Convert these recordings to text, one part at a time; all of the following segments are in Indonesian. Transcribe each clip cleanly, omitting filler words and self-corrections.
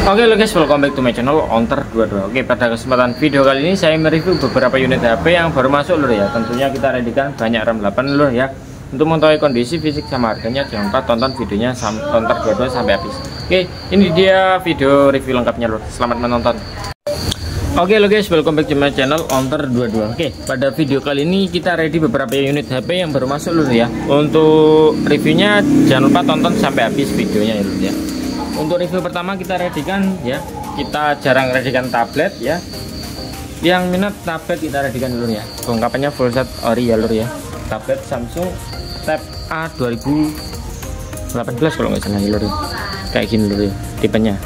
Oke lo guys, welcome back to my channel Onter22. Oke, pada kesempatan video kali ini saya mereview beberapa unit HP yang baru masuk lur ya. Tentunya kita readykan banyak RAM 8 lur ya. Untuk mengetahui kondisi fisik sama harganya, jangan lupa tonton videonya Onter22 sampai habis. Oke, ini dia video review lengkapnya lur. Selamat menonton. Oke lo guys, welcome back to my channel Onter22. Oke, pada video kali ini kita ready beberapa unit HP yang baru masuk lur ya. Untuk reviewnya jangan lupa tonton sampai habis videonya ya lur ya. Untuk review pertama kita readykan ya, kita jarang readykan tablet ya. Yang minat tablet kita readykan dulu ya. Kelengkapannya full set ori ya lur ya. Tablet Samsung Tab A 2018 kalau nggak salah ya lur ya. Kayak gini lur ya tipenya.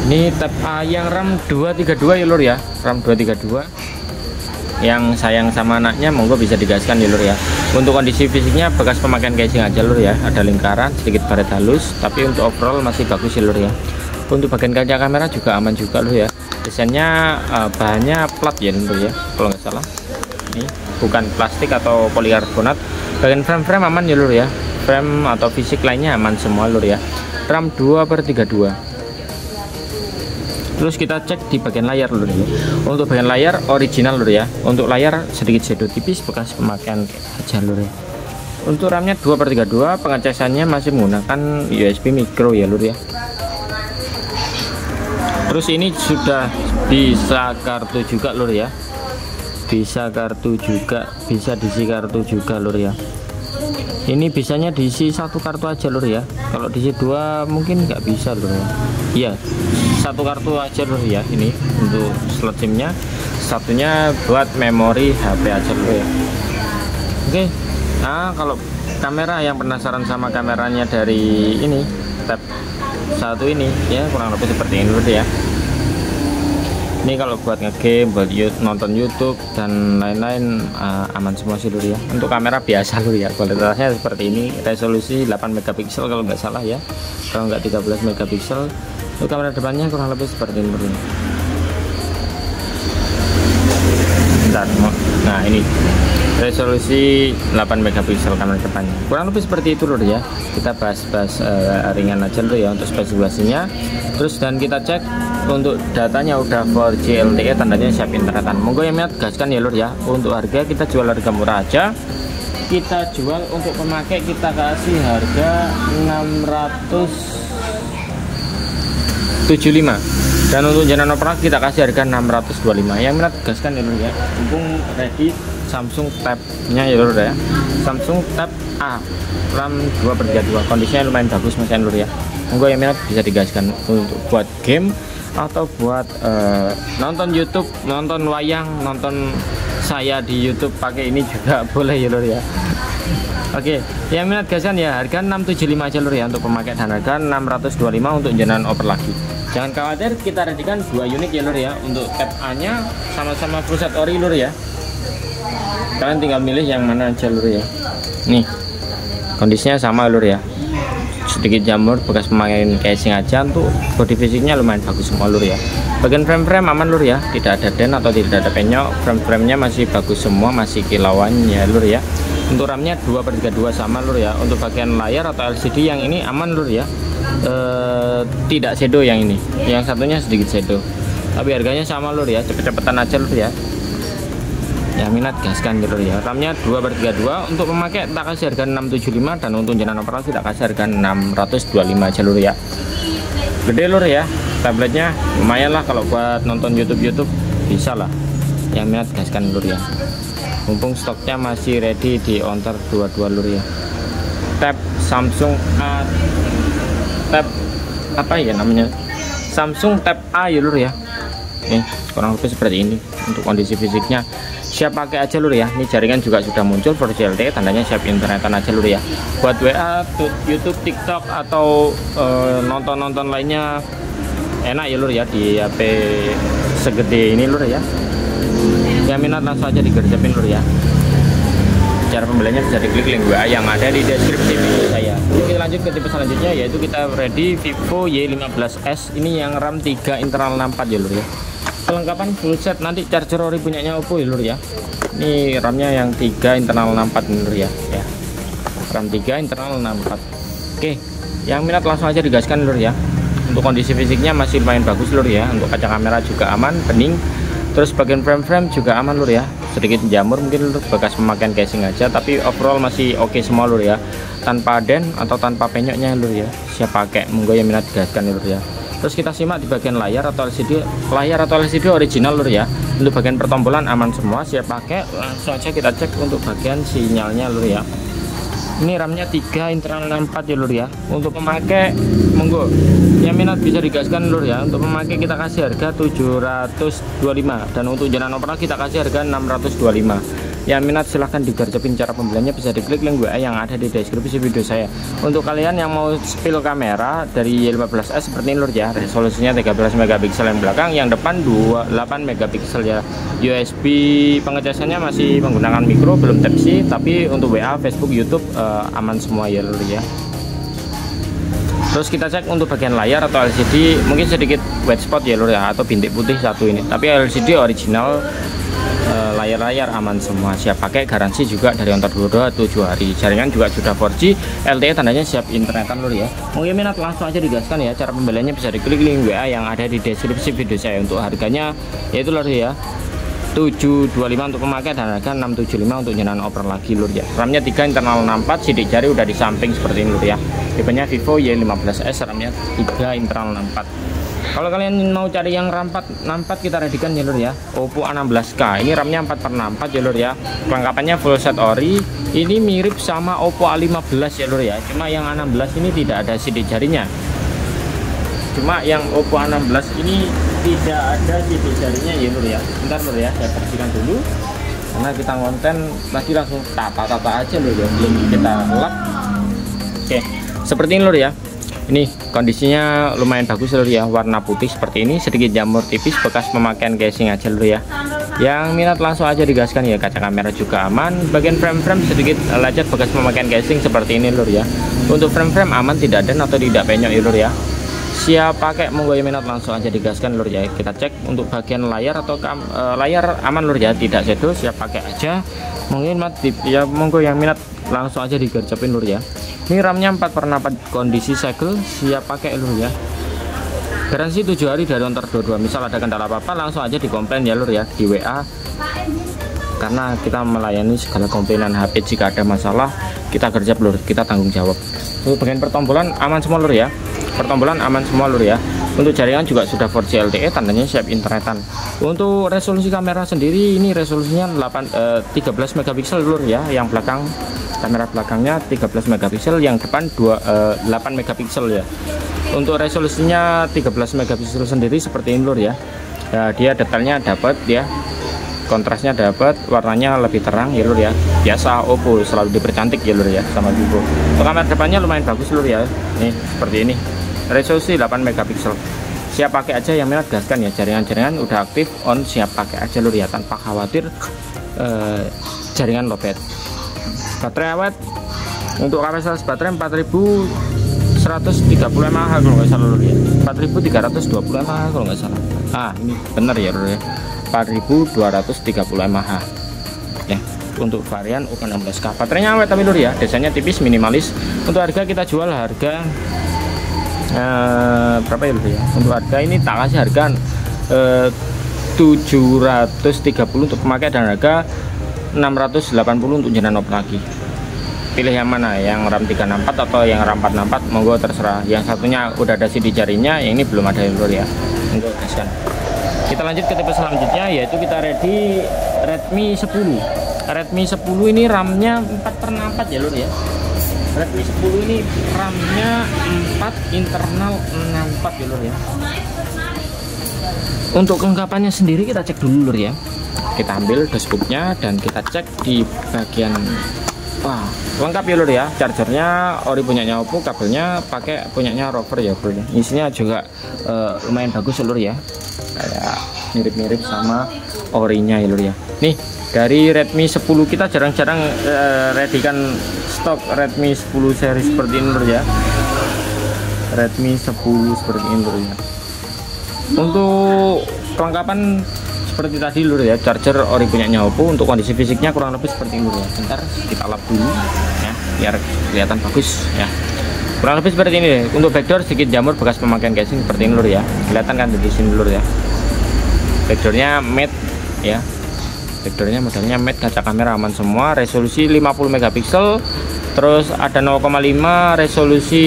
Ini Tab A yang RAM 232 ya lur ya. RAM 232. Yang sayang sama anaknya monggo bisa digaskan ya lur ya. Untuk kondisi fisiknya bekas pemakaian casing aja lur ya, ada lingkaran sedikit baret halus, tapi untuk overall masih bagus ya lur ya. Untuk bagian kaca kamera juga aman juga lur ya. Desainnya bahannya plat ya lur ya, kalau nggak salah ini bukan plastik atau polikarbonat. Bagian frame aman ya lur ya, frame atau fisik lainnya aman semua lur ya. RAM 2/32. Terus kita cek di bagian layar lur ya. Untuk bagian layar original lur ya. Untuk layar sedikit shadow tipis bekas pemakaian aja lur ya. Untuk RAM-nya 2/32, pengecasannya masih menggunakan USB micro ya lur ya. Terus ini sudah bisa kartu juga lur ya. Bisa kartu juga, bisa diisi kartu juga lur ya. Ini bisanya diisi satu kartu aja lur ya. Kalau diisi dua mungkin nggak bisa lur ya. Iya, satu kartu aja lur ya. Ini untuk slot SIM-nya, satunya buat memori HP aja lur ya. Oke. Nah, kalau kamera yang penasaran sama kameranya dari ini Tab 1 ini ya, kurang lebih seperti ini lur ya. Ini kalau buat ngegame, buat nonton YouTube dan lain-lain aman semua sih lur ya. Untuk kamera biasa lur ya, kualitasnya seperti ini, resolusi 8 megapiksel kalau nggak salah ya, kalau nggak 13 megapiksel. Untuk kamera depannya kurang lebih seperti ini lur ya. Bentar, nah ini resolusi 8 megapiksel kamera depannya, kurang lebih seperti itu lur ya. Kita bahas-bahas ringan aja lur ya untuk spesifikasinya. Terus dan kita cek untuk datanya udah 4G LTE, tandanya siap internetan. Monggo yang minat gaskan ya lur ya. Untuk harga kita jual harga murah aja. Kita jual untuk pemakai kita kasih harga 675. Dan untuk jalan opera kita kasih harga 625. Yang minat gaskan ya lur ya. Mumpung ready Samsung Tab-nya ya lur ya. Samsung Tab A RAM 2/32. Kondisinya lumayan bagus mas lur ya. Monggo yang minat bisa digaskan untuk buat game atau buat nonton YouTube, nonton wayang, nonton saya di YouTube pakai ini juga boleh ya lur ya. Oke, yang minat gaskan ya harga 675 aja lur ya untuk pemakai, dan harga 625 untuk jenengan oper lagi. Jangan khawatir, kita readykan 2 unit ya lur ya. Untuk Tab A nya sama-sama full set ori lur ya. Kalian tinggal milih yang mana aja lur ya. Nih kondisinya sama lur ya, sedikit jamur bekas pemakaian casing aja. Untuk body fisiknya lumayan bagus semua lur ya. Bagian frame aman lur ya, tidak ada dent atau tidak ada penyok. Frame-nya masih bagus semua, masih kilauan ya lur ya. Untuk RAM-nya 2/32 sama lur ya. Untuk bagian layar atau LCD yang ini aman lur ya, tidak shadow yang ini, yang satunya sedikit shadow. Tapi harganya sama lur ya, cepet-cepetan aja lur ya. Yang minat gaskan lur ya. RAM-nya 2/32, untuk pemakai tak kasih harga 675, dan untuk jenengan operasi tak kasih harga 625 aja lur ya. Gede lur ya, tabletnya lumayan lah kalau buat nonton YouTube bisa lah. Yang minat gaskan lur ya. Mumpung stoknya masih ready di Onter22 lur ya. Tab Samsung A, Tab apa ya namanya, Samsung Tab A ya lur ya. Nih kurang lebih seperti ini. Untuk kondisi fisiknya siap pakai aja lur ya. Ini jaringan juga sudah muncul 4G LTE, tandanya siap internetan aja lur ya. Buat WA, YouTube, TikTok atau nonton lainnya enak ya lur ya di HP segede ini lur ya. Yang minat langsung aja digerjapin lur ya. Cara pembeliannya bisa diklik link WA yang ada di deskripsi video saya. Kita lanjut ke tipe selanjutnya, yaitu kita ready Vivo Y15s. Ini yang RAM 3 internal 64 ya lur ya. Kelengkapan full set, nanti charger ori punyanya Oppo ya lur ya. Ini RAM-nya yang 3 internal 64 lur ya. RAM 3 internal 64. Oke, yang minat langsung aja digaskan lur ya. Untuk kondisi fisiknya masih lumayan bagus lur ya. Untuk kaca kamera juga aman, bening. Terus bagian frame juga aman lur ya. Sedikit jamur mungkin lur, bekas pemakaian casing aja, tapi overall masih oke semua lur ya. Tanpa den atau tanpa penyoknya lur ya. Siap pakai, monggo yang minat gaskan lur ya. Terus kita simak di bagian layar atau LCD original lur ya. Untuk bagian pertombolan aman semua, siap pakai. Langsung aja kita cek untuk bagian sinyalnya lur ya. Ini RAM-nya 3, internal 64 ya lur ya. Untuk pemakai monggo yang minat bisa digaskan lur ya. Untuk pemakai kita kasih harga 725 dan untuk jalan opera kita kasih harga 625. Yang minat silahkan digarcepin, cara pembeliannya bisa diklik link WA yang ada di deskripsi video saya. Untuk kalian yang mau spill kamera dari Y15S seperti ini lur ya, resolusinya 13 megapiksel yang belakang, yang depan 28 megapiksel ya. USB pengecasannya masih menggunakan micro, belum Type-C, tapi untuk WA, Facebook, YouTube aman semua ya lur ya. Terus kita cek untuk bagian layar atau LCD, mungkin sedikit white spot ya lur ya, atau bintik putih satu ini, tapi LCD original. Layar-layar aman semua, siap pakai, garansi juga dari Ontor 7 hari. Jaringan juga sudah 4G, LTE tandanya siap internetan lur ya. Mungkin minat langsung aja digaskan ya. Cara pembeliannya bisa diklik link WA yang ada di deskripsi video saya. Untuk harganya yaitu lur ya 725 untuk pemakai dan harga 675 untuk nyenan oper lagi lur ya. RAM-nya 3, internal 64, sidik jari udah di samping seperti ini lur ya. Tipenya Vivo Y15S, RAM-nya 3, internal 64. Kalau kalian mau cari yang RAM 64 kita readikan ya lur ya. Oppo A16K ini RAM-nya 4/64 ya lur ya. Kelengkapannya full set ori. Ini mirip sama Oppo A15 ya lur ya. Cuma yang A16 ini tidak ada sidik jarinya. Cuma yang Oppo A16 ini tidak ada sidik jarinya ya lur ya. Bentar lur ya, saya bersihkan dulu. Karena kita konten tadi langsung tata-tata aja lur ya. Belum kita lap. Oke, seperti ini lur ya. Ini kondisinya lumayan bagus lur ya, warna putih seperti ini, sedikit jamur tipis bekas pemakaian casing aja lur ya. Yang minat langsung aja digaskan ya. Kaca kamera juga aman, bagian frame sedikit lecet bekas pemakaian casing seperti ini lur ya. Untuk frame aman, tidak den atau tidak penyok ya lur ya. Siap pakai, monggo yang minat langsung aja digaskan lur ya. Kita cek untuk bagian layar atau layar aman lur ya, tidak shadow, siap pakai aja. Mungkin ya monggo yang minat langsung aja digercepin lur ya. Ini RAM-nya 4/4 kondisi segel, siap pakai lur ya. Garansi 7 hari dari Ontor 22. Misal ada kendala apa-apa langsung aja dikomplain ya lur ya di WA. Karena kita melayani segala komplainan HP, jika ada masalah kita gercep lur, kita tanggung jawab. Untuk bagian pertombolan aman semua lur ya. Pertombolan aman semua lur ya. Untuk jaringan juga sudah 4G LTE, tandanya siap internetan. Untuk resolusi kamera sendiri ini resolusinya 13 megapiksel lur ya. Yang belakang kamera belakangnya 13 megapiksel, yang depan 8 megapiksel ya. Untuk resolusinya 13 megapiksel sendiri seperti ini lur ya. Dia detailnya dapat ya, kontrasnya dapat, warnanya lebih terang ya lur ya. Biasa Oppo selalu dipercantik ya lur ya sama Vivo. Untuk kamera depannya lumayan bagus lur ya. Nih seperti ini, resolusi 8 megapiksel. Siap pakai aja, yang minat gaskan ya. Jaringan udah aktif on, siap pakai aja lur ya, tanpa khawatir jaringan lowbat. Baterai awet, untuk kapasitas baterai 4130 mAh kalau nggak salah lur ya. 4320 mAh kalau nggak salah. Ini bener ya lur ya, 4230 mAh ya. Untuk varian U16K baterainya awet tapi lur ya, desainnya tipis minimalis. Untuk harga kita jual harga berapa ya lur ya. Untuk harga ini tak kasih harga 730 untuk pemakai dan harga 680 untuk jalan op lagi. Pilih yang mana, yang RAM 364 atau yang RAM 464, monggo terserah. Yang satunya udah ada sidik jarinya, yang ini belum ada lur ya. Monggo gaskan. Kita lanjut ke tipe selanjutnya, yaitu kita ready Redmi 10. Redmi 10 ini RAM-nya 4/4 ya lur ya. Redmi 10 ini RAM-nya 4, internal 64 ya lur ya. Untuk kelengkapannya sendiri kita cek dulu lur ya. Kita ambil dashboardnya dan kita cek di bagian lengkap ya lur ya. Chargernya ori punyanya Oppo, kabelnya pakai punyanya Rover ya bro. Isinya juga lumayan bagus ya lur ya, kayak mirip-mirip sama orinya ya lur ya. Nih dari Redmi 10 kita jarang-jarang readikan stok Redmi 10 seri seperti ini lur ya. Redmi 10 seperti ini lur ya. Untuk kelengkapan seperti tadi lur ya, charger ori punyanya Oppo. Untuk kondisi fisiknya kurang lebih seperti ini lur ya. Bentar kita lap dulu ya biar kelihatan bagus ya. kurang lebih seperti ini deh. Untuk backdoor sedikit jamur bekas pemakaian casing seperti ini lur ya, kelihatan kan di sini lur ya. Backdoornya matte ya, backdoornya modelnya matte, kaca kamera aman semua, resolusi 50 megapiksel, terus ada 0,5 resolusi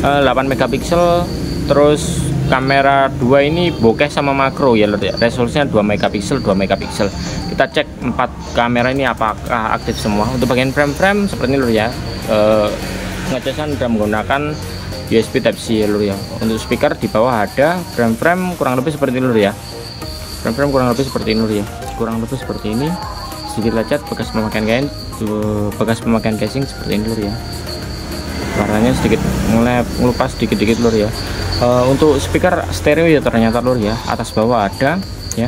8 megapiksel, terus kamera 2 ini bokeh sama makro ya lur ya, resolusinya 2 megapiksel 2 megapiksel. Kita cek 4 kamera ini apakah aktif semua. Untuk bagian frame seperti ini lur ya, ngecasan sudah menggunakan USB Type C ya lur ya. Untuk speaker di bawah ada, frame kurang lebih seperti ini lur ya, frame kurang lebih seperti ini lur ya, kurang lebih seperti ini. Sedikit lecet bekas pemakaian casing seperti ini lur ya, warnanya sedikit ngelupas dikit-dikit lur ya. Untuk speaker stereo ya ternyata lur ya, atas bawah ada ya,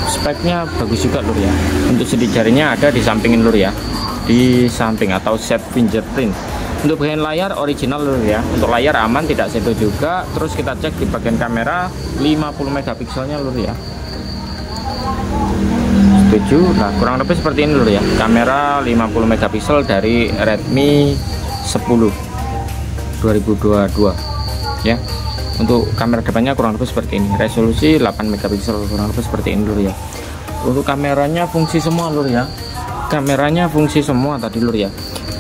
speknya bagus juga lur ya. Untuk sidik jarinya ada di sampingin lur ya, di samping atau set fingerprint. Untuk bagian layar original lur ya, untuk layar aman tidak shadow juga. Terus kita cek di bagian kamera 50 megapikselnya lur ya, setuju. Nah kurang lebih seperti ini lur ya, kamera 50 megapiksel dari Redmi 10 2022 ya. Untuk kamera depannya kurang lebih seperti ini, resolusi 8 megapiksel, kurang lebih seperti ini lur ya. Untuk kameranya fungsi semua lur ya, kameranya fungsi semua tadi lur ya.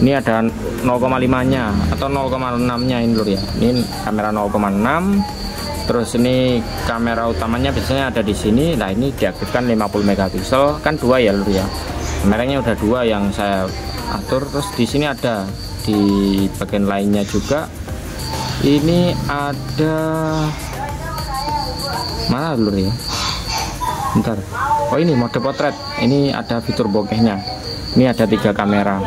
Ini ada 0,5 nya atau 0,6 nya ini lur ya, ini kamera 0,6. terus ini kamera utamanya biasanya ada di sini. Nah ini diaktifkan 50 megapiksel, kan 2 ya lur ya, kameranya udah 2 yang saya atur. Terus di sini ada di bagian lainnya juga, ini ada mana lur ya, bentar. Oh ini mode potret, ini ada fitur bokehnya. Ini ada 3 kamera,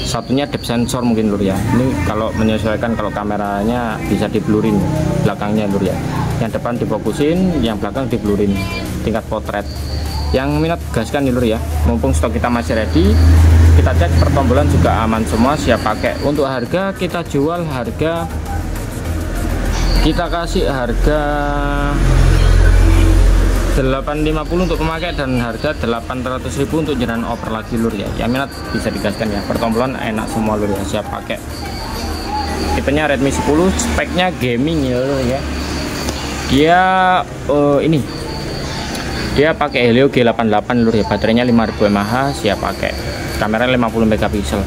satunya depth sensor mungkin lur ya. Ini kalau menyesuaikan, kalau kameranya bisa diblurin belakangnya lur ya, yang depan difokusin, yang belakang diblurin, tingkat potret. Yang minat gaskan nih lur ya, mumpung stok kita masih ready. Kita cek pertombolan juga aman semua, siap pakai. Untuk harga kita jual harga, kita kasih harga 850 untuk pemakai dan harga 800.000 untuk jenengan oper lagi lur ya. Yang minat bisa digaskan ya, pertombolan enak semua lur ya, siap pakai. Tipenya Redmi 10, speknya gaming ya lur ya. Dia ini dia pakai Helio G88 lur ya, baterainya 5000 mAh, siap pakai. Kamera 50 megapiksel.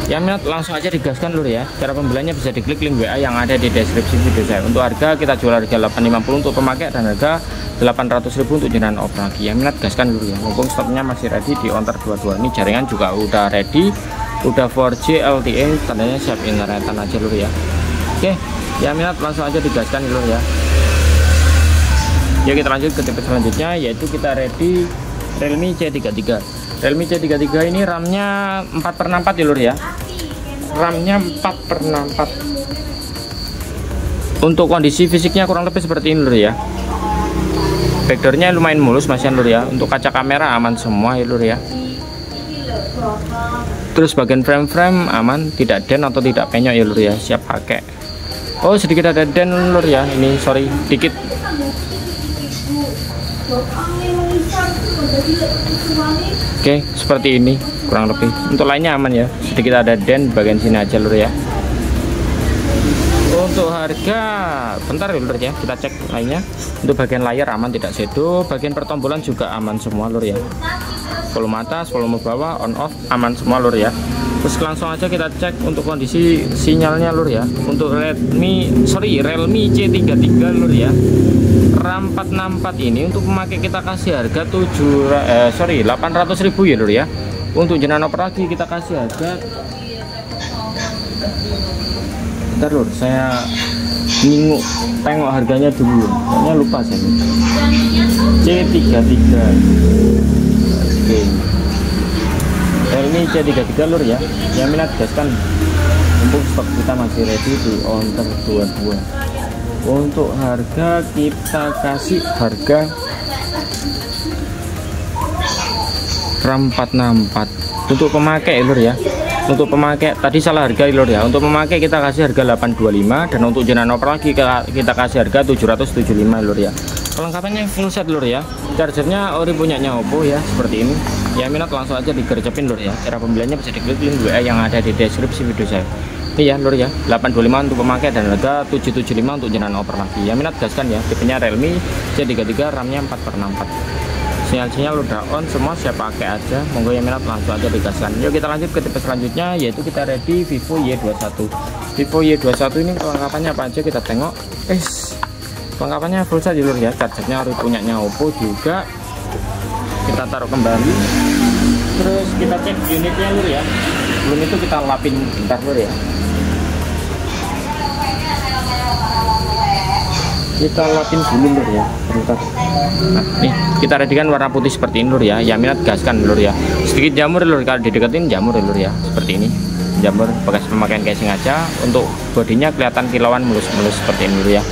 Yang minat langsung aja digaskan lur ya. Cara pembeliannya bisa diklik link WA yang ada di deskripsi video saya. Untuk harga kita jual harga 850 untuk pemakai dan harga 800.000 untuk jenengan oper lagi. Yang minat gaskan dulu ya, mumpung stoknya masih ready di Ontar 22. Ini jaringan juga udah ready, udah 4G LTE, tandanya siap internetan aja lur ya. Oke, yang minat langsung aja digaskan lur ya. Ya kita lanjut ke tipe selanjutnya, yaitu kita ready Realme C33. Realme C33 ini RAM-nya 4/64 ya lur ya, RAM-nya 4/64. Untuk kondisi fisiknya kurang lebih seperti ini lur ya. Backdoornya lumayan mulus masih lur ya. Untuk kaca kamera aman semua ya lur ya. Terus bagian frame aman, tidak den atau tidak penyok ya lur ya, siap pakai. Oh sedikit ada den lur ya, ini sorry dikit. Oke, seperti ini kurang lebih. Untuk lainnya aman ya, sedikit ada den bagian sini aja lur ya. Untuk harga bentar ya lur ya, kita cek lainnya. Untuk bagian layar aman tidak shadow, bagian pertombolan juga aman semua lur ya. Volume atas, volume bawah, on off aman semua lur ya. Terus langsung aja kita cek untuk kondisi sinyalnya lur ya. Untuk Realme C33 lur ya, RAM 464 ini untuk pemakai kita kasih harga 800.000 ya lur ya. Untuk jenengan oper lagi kita kasih harga, bentar lur, saya tengok harganya dulu, kayaknya lupa saya. C33. Oke, ini C33 lur ya. Yang minat gaskan, mumpung stok kita masih ready di Ontar 22. Untuk harga kita kasih harga RAM 464 untuk pemakai lur ya. Untuk pemakai tadi salah harga lur ya. Untuk pemakai kita kasih harga 825, dan untuk jenengan oper lagi kita kasih harga 775 lur ya. Kelengkapannya full set lur ya. Chargernya ori punyanya Oppo ya, seperti ini. yang minat langsung aja digercepin lur ya. Cara pembeliannya bisa diklik link WA yang ada di deskripsi video saya. Ini ya lur ya, 825 untuk pemakai dan harga 775 untuk jenengan oper lagi. Yang minat gaskan ya, tipenya Realme C33, RAM-nya 4/64. Sinyal-sinyal udah on semua, siap pakai aja. Monggo yang minat langsung aja digaskan. Yuk kita lanjut ke tipe selanjutnya, yaitu kita ready Vivo Y21. Vivo Y21 ini kelengkapannya apa aja kita tengok. Kelengkapannya full set lur ya, chargernya harus punyanya Oppo juga. Kita taruh kembali, terus kita cek unitnya lur ya. Belum itu kita lapin bentar lur ya. Kita lapin dulu lur ya, bentar. Nah nih kita readykan warna putih seperti ini lur ya. Yang minat gaskan lur ya. Sedikit jamur lur, kalau dideketin jamur lur ya, seperti ini. Jamur bekas pemakaian casing aja. Untuk bodinya kelihatan kilauan mulus-mulus seperti ini lur ya.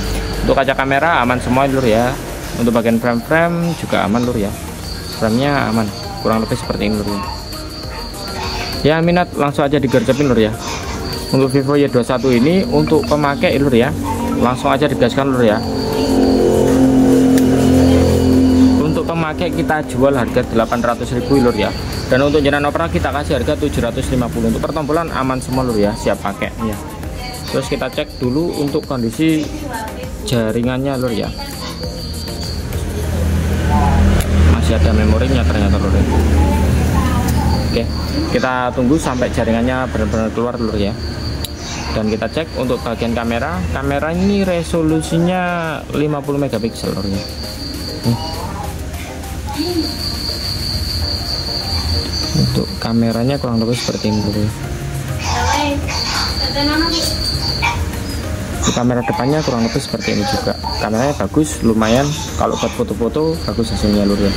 Untuk kaca kamera aman semua lur ya. Untuk bagian frame juga aman lur ya. Frame-nya aman, kurang lebih seperti ini lur ya. Ya minat langsung aja digercepin lur ya. Untuk Vivo Y21 ini untuk pemakai lur ya, langsung aja digaskan lur ya. Untuk pemakai kita jual harga 800.000 lur ya. Dan untuk jenengan opera kita kasih harga 750. Untuk pertombolan aman semua lur ya, siap pakai ya. Terus kita cek dulu untuk kondisi jaringannya lur ya. Masih ada memorinya ternyata lur ya. Oke, kita tunggu sampai jaringannya benar-benar keluar lur ya. Dan kita cek untuk bagian kamera. Kamera ini resolusinya 50 megapiksel lur ya. Untuk kameranya kurang lebih seperti ini lur ya. Di kamera depannya kurang lebih seperti ini juga. Kameranya bagus, lumayan. Kalau buat foto-foto bagus hasilnya lur ya.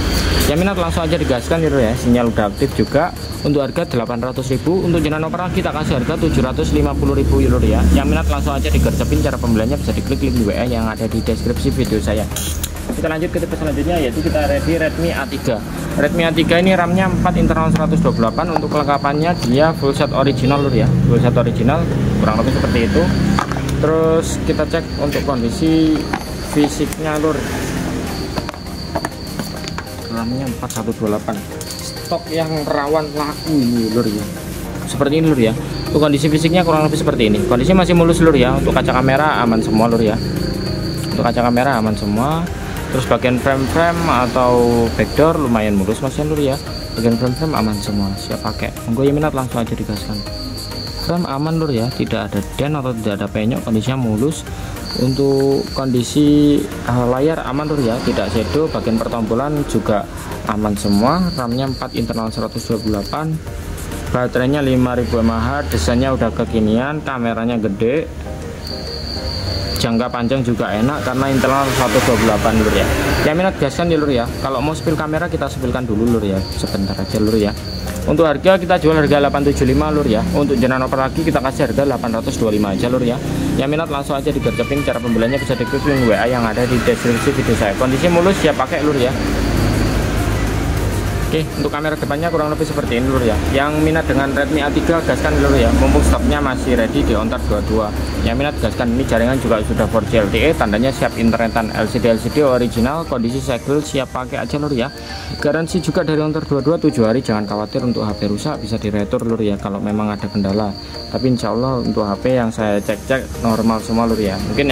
Yang minat langsung aja digaskan lur ya. Sinyal udah aktif juga. Untuk harga 800.000. Untuk jenengan opera kita kasih harga 750.000 lur ya. Yang minat langsung aja digercepin. Cara pembeliannya bisa diklik link WA yang ada di deskripsi video saya. Kita lanjut ke tipe selanjutnya, yaitu kita ready Redmi A3. Redmi A3 ini RAM-nya 4 internal 128. Untuk kelengkapannya dia full set original lur ya. Full set original kurang lebih seperti itu. Terus kita cek untuk kondisi fisiknya lur. RAM-nya 4128. Stok yang rawan laku ini lur ya. Seperti ini lur ya. Untuk kondisi fisiknya kurang lebih seperti ini. Kondisi masih mulus lur ya. Untuk kaca kamera aman semua lur ya. Untuk kaca kamera aman semua. Terus bagian frame atau backdoor lumayan mulus masih lur ya. Bagian frame aman semua, siap pakai. Monggo yang minat langsung aja digaskan. Frame aman lur ya, tidak ada dent atau tidak ada penyok, kondisinya mulus. Untuk kondisi layar aman lur ya, tidak shadow. Bagian pertombolan juga aman semua. RAM-nya 4 internal 128. Baterainya 5000 mAh. Desainnya udah kekinian, kameranya gede, jangka panjang juga enak karena internal 128 lur ya. Yang minat gaskan ya lur ya. Kalau mau spill kamera kita spillkan dulu lur ya, sebentar aja lur ya. Untuk harga kita jual harga 875 lur ya. Untuk jenengan opera lagi kita kasih harga 825 aja lur ya. Yang minat langsung aja digercepin. Cara pembeliannya bisa diklik link WA yang ada di deskripsi video saya. Kondisi mulus, siap pakai lur ya. Oke, untuk kamera depannya kurang lebih seperti ini lur ya. Yang minat dengan Redmi A3 gaskan lur ya. Mumpung stoknya masih ready di Ontar 22. Yang minat gaskan, ini jaringan juga sudah 4G LTE, tandanya siap internetan, LCD original, kondisi segel siap pakai aja lur ya. Garansi juga dari Ontar 22 7 hari, jangan khawatir untuk HP rusak bisa diretur lur ya kalau memang ada kendala. Tapi insya Allah untuk HP yang saya cek normal semua lur ya. Mungkin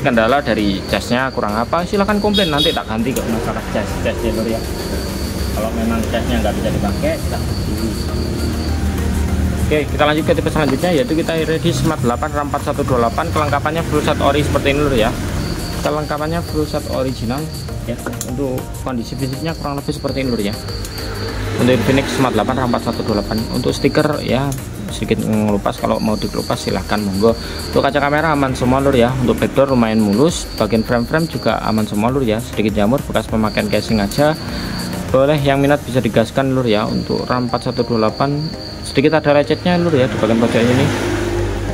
kendala dari casnya kurang apa, silahkan komplain nanti tak ganti ke masalah casnya lur ya. Kalau memang casnya nggak bisa dipakai kita ganti. Oke, kita lanjut ke tipe selanjutnya, yaitu kita ready Smart 8 RAM 4128. Kelengkapannya full set ori seperti ini lur ya. Kelengkapannya full set original ya. Untuk kondisi fisiknya kurang lebih seperti ini lur ya. Untuk Infinix Smart 8 RAM 4128. Untuk stiker ya sedikit ngelupas, kalau mau dilepas silahkan monggo. Untuk kaca kamera aman semua lur ya. Untuk backdoor lumayan mulus. Bagian frame juga aman semua lur ya. Sedikit jamur bekas pemakaian casing aja. Boleh yang minat bisa digaskan lur ya. Untuk RAM 4128 sedikit ada lecetnya lur ya di bagian pojok ini.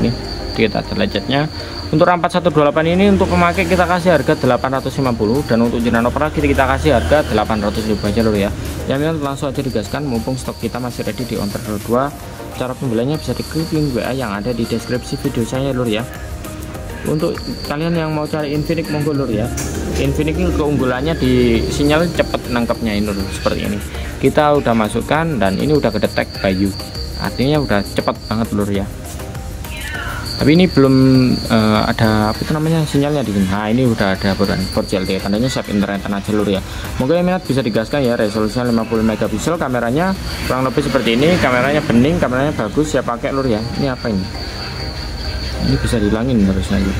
Nih, sedikit ada lecetnya. Untuk RAM 4128 ini untuk pemakai kita kasih harga 850, dan untuk jenengan opera kita kasih harga 800.000 aja lur ya. Yang minat langsung aja digaskan mumpung stok kita masih ready di Ontar 22. Cara pembeliannya bisa diklik link WA yang ada di deskripsi video saya lur ya. Untuk kalian yang mau cari Infinix monggo lur ya. Infinix ini keunggulannya di sinyal cepet nangkepnya ini lur, seperti ini. Kita udah masukkan dan ini udah kedetek Bayu. Artinya udah cepet banget lur ya. Tapi ini belum ada apa itu namanya sinyalnya di sini. Nah, ini udah ada bukan 4G LTE, tandanya siap internetan aja lur ya. Mungkin yang minat bisa digaskan ya, resolusinya 50 megapiksel, kameranya kurang lebih seperti ini, kameranya bening, kameranya bagus, siap pakai lur ya. Ini apa ini? Ini bisa dihilangin harusnya lur.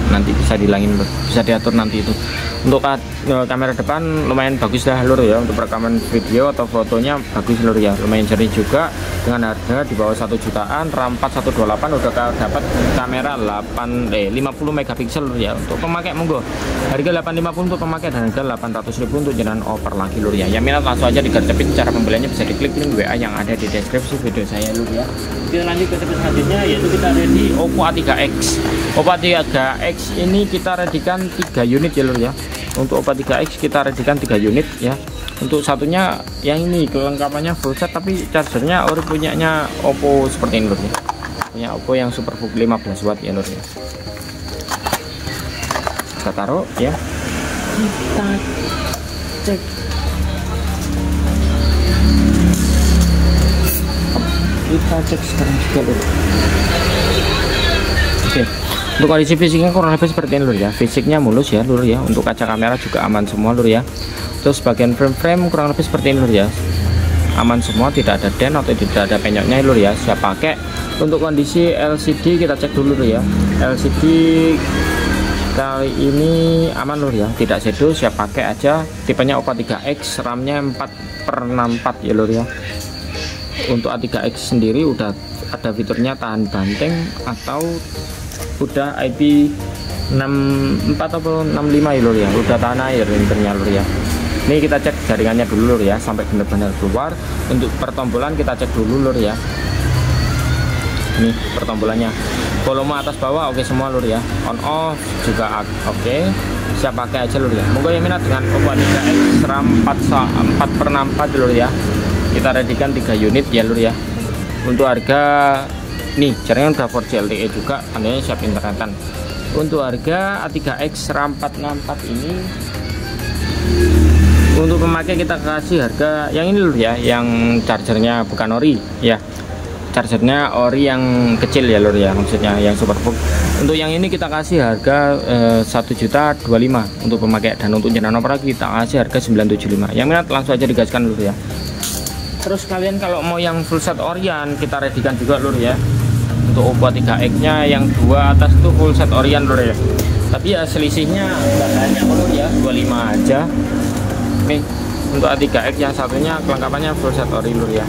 Nanti bisa dihilangin lur, bisa diatur nanti itu. Untuk kamera depan lumayan bagus dah lur ya, untuk rekaman video atau fotonya bagus lur ya, lumayan jernih juga. Dengan harga di bawah 1 jutaan, RAM 4128 udah dapat kamera 50 megapiksel lur ya. Untuk pemakai monggo, harga 850 untuk pemakai dan harga 800.000 untuk jenengan oper lagi lur ya. Yang minat langsung aja digercepin, cara pembeliannya bisa diklik link WA yang ada di deskripsi video saya lur ya. Kita lanjut ke tipe selanjutnya, yaitu kita ready Oppo A3X. Oppo A3X ini kita readykan 3 unit ya lur ya. Untuk Oppo A3X kita readykan 3 unit ya. Untuk satunya yang ini kelengkapannya full set, tapi chargernya ori punyanya Oppo seperti ini lur ya. Punya Oppo yang Superbook 15 watt ya lur ya. Kita taruh ya. Kita cek sekarang juga lur. Oke. Untuk kondisi fisiknya kurang lebih seperti ini lur ya. Fisiknya mulus ya lur ya. Untuk kaca kamera juga aman semua lur ya. Terus bagian frame kurang lebih seperti ini lur ya. Aman semua, tidak ada dent atau tidak ada penyoknya lur ya. Siap pakai. Untuk kondisi LCD kita cek dulu lur ya. LCD kali ini aman lur ya, tidak shadow, siap pakai aja. Tipenya Oppo A3X, RAM-nya 4/64 ya lur ya. Untuk A3X sendiri udah ada fiturnya tahan banting atau udah IP64 atau 65 ya lur ya, udah tahan air intinya lur ya. Ini kita cek jaringannya dulu lur ya, sampai benar-benar keluar. Untuk pertombolan kita cek dulu lur ya. Ini pertombolannya, volume atas bawah oke semua lur ya, on off juga oke, siap pakai aja lur ya. Monggo yang minat dengan Oppo A3X RAM 4/64 lur ya. Kita readykan 3 unit ya lur ya. Untuk harga nih jaringan udah 4G LTE juga, tandanya siap internetan. Untuk harga A3X RAM 464 ini untuk pemakai kita kasih harga yang ini lur ya, yang chargernya bukan ori ya, chargernya ori yang kecil ya lur ya, maksudnya yang Superbook. Untuk yang ini kita kasih harga 1.025.000 untuk pemakai, dan untuk jenengan opera kita kasih harga 975. Yang minat langsung aja digaskan lur ya. Terus kalian kalau mau yang full set orian kita readykan juga lur ya. Untuk Oppo A3X nya yang 2 atas tuh full set orian lur ya, tapi ya selisihnya nggak banyak lur ya, 25 aja. Nih untuk A3X yang satunya kelengkapannya full set ori lur ya,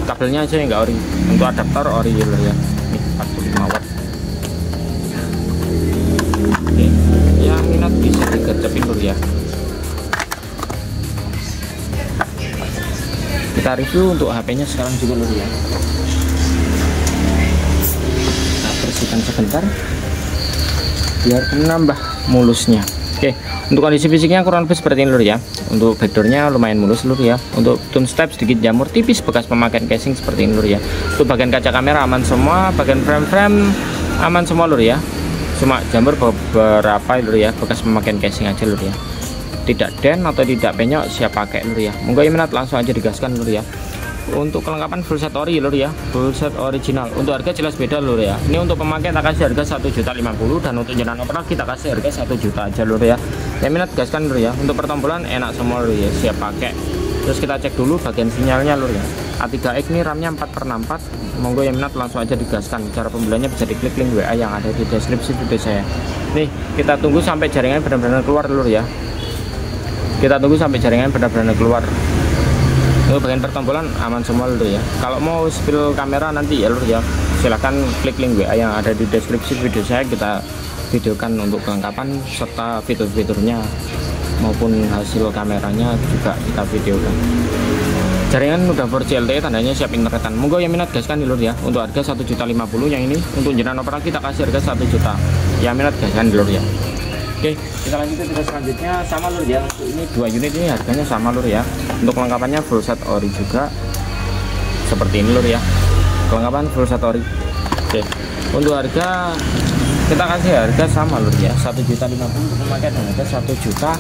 kabelnya aja yang nggak ori. Untuk adaptor ori lur ya, nih 45 watt. Oke, yang minat bisa digercepin lur ya. Kita review untuk HP-nya sekarang juga lur ya. Kita bersihkan sebentar biar menambah mulusnya. Oke, untuk kondisi fisiknya kurang lebih seperti ini lur ya. Untuk backdoornya lumayan mulus lur ya. Untuk tune step sedikit jamur tipis bekas pemakaian casing seperti ini lur ya. Untuk bagian kaca kamera aman semua, bagian frame aman semua lur ya. Cuma jamur beberapa lur ya, bekas pemakaian casing aja lur ya. Tidak dent atau tidak penyok, siap pakai lur ya. Monggo yang minat langsung aja digaskan lur ya. Untuk kelengkapan full set ori lur ya, full set original. Untuk harga jelas beda lur ya. Ini untuk pemakai kita kasih harga 1.050.000 dan untuk jenengan opera kita kasih harga 1 juta aja lur ya. Yang minat gaskan lur ya. Untuk pertombolan enak semua lur ya, siap pakai. Terus kita cek dulu bagian sinyalnya lur ya. A3X ini RAM-nya 4/64. Monggo yang minat langsung aja digaskan. Cara pembeliannya bisa diklik link WA yang ada di deskripsi video saya. Nih, kita tunggu sampai jaringan benar-benar keluar lur ya. Kita tunggu sampai jaringan benar-benar keluar. Untuk bagian pertombolan aman semua lur ya. Kalau mau spill kamera nanti ya lur ya, silahkan klik link WA yang ada di deskripsi video saya, kita videokan untuk kelengkapan serta fitur-fiturnya maupun hasil kameranya juga kita videokan. Jaringan udah 4G LTE, tandanya siap internetan. Monggo yang minat gaskan lur ya. Untuk harga 1.050.000 yang ini, untuk jenengan opera kita kasih harga 1 juta. Yang minat gaskan lur ya. Oke, kita lanjut ke video selanjutnya, sama lur ya. Untuk ini 2 unit ini harganya sama lur ya. Untuk kelengkapannya full set ori juga seperti ini lur ya. Kelengkapan full set ori. Oke, untuk harga kita kasih harga sama lur ya, 1.050.000 untuk memakai dan harga 1 juta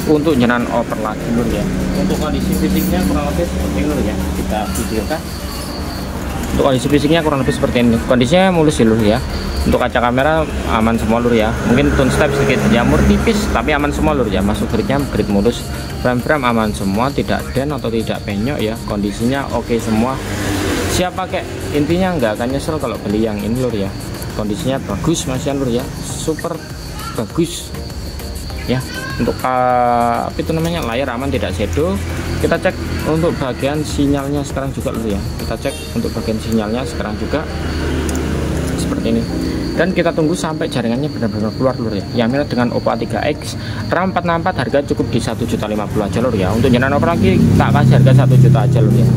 untuk jenengan oper lagi lur ya. Untuk kondisi fisiknya kurang lebih seperti ini lur ya, kita videokan. Untuk kondisi fisiknya kurang lebih seperti ini, kondisinya mulus ya lur ya. Untuk kaca kamera aman semua lur ya, mungkin tone step sedikit jamur tipis tapi aman semua lur ya. Masuk gridnya grid mulus, frame aman semua, tidak den atau tidak penyok ya, kondisinya oke semua, siap pakai. Intinya nggak akan nyesel kalau beli yang ini lur ya. Kondisinya bagus masih lur ya, super bagus ya. Untuk apa itu namanya, layar aman tidak shadow. Kita cek untuk bagian sinyalnya sekarang juga lur ya, kita cek untuk bagian sinyalnya sekarang juga seperti ini. Dan kita tunggu sampai jaringannya benar-benar keluar lur ya. Yang minat dengan Oppo A3X RAM 464 harga cukup di 1.050.000 aja lur ya. Untuk jenengan oper lagi tak kasih harga 1 juta aja lur ya,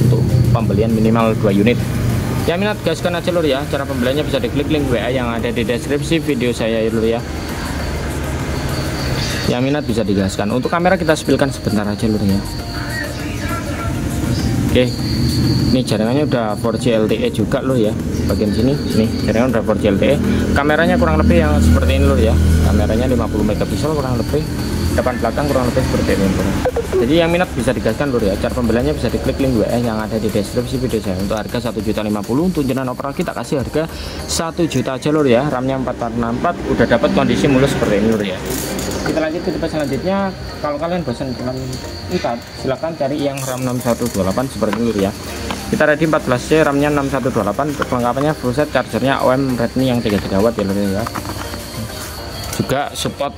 untuk pembelian minimal 2 unit. Yang minat gaskan aja lur ya. Cara pembeliannya bisa diklik link WA yang ada di deskripsi video saya ya lur ya. Yang minat bisa digaskan. Untuk kamera kita spilkan sebentar aja lur ya. Oke, ini jaringannya udah 4G LTE juga lur ya. Bagian sini nih jaringan udah 4G LTE. Kameranya kurang lebih yang seperti ini lur ya. Kameranya 50 megapiksel kurang lebih, depan belakang kurang lebih seperti ini lur. Jadi yang minat bisa digaskan lur ya. Cara pembeliannya bisa diklik link WA yang ada di deskripsi video saya. Untuk harga 1.050.000, untuk jenengan oper kita kasih harga 1 juta aja lur ya. RAM-nya 464, udah dapat kondisi mulus seperti ini lur ya. Kita lanjut ke tipe selanjutnya. Kalau kalian bosan dengan 4, silahkan cari yang RAM 6128 seperti ini lur ya. Kita ready 14C, RAM-nya 6128, perlengkapannya full set, chargernya OM Redmi yang 3 GW ya lur ya. Juga support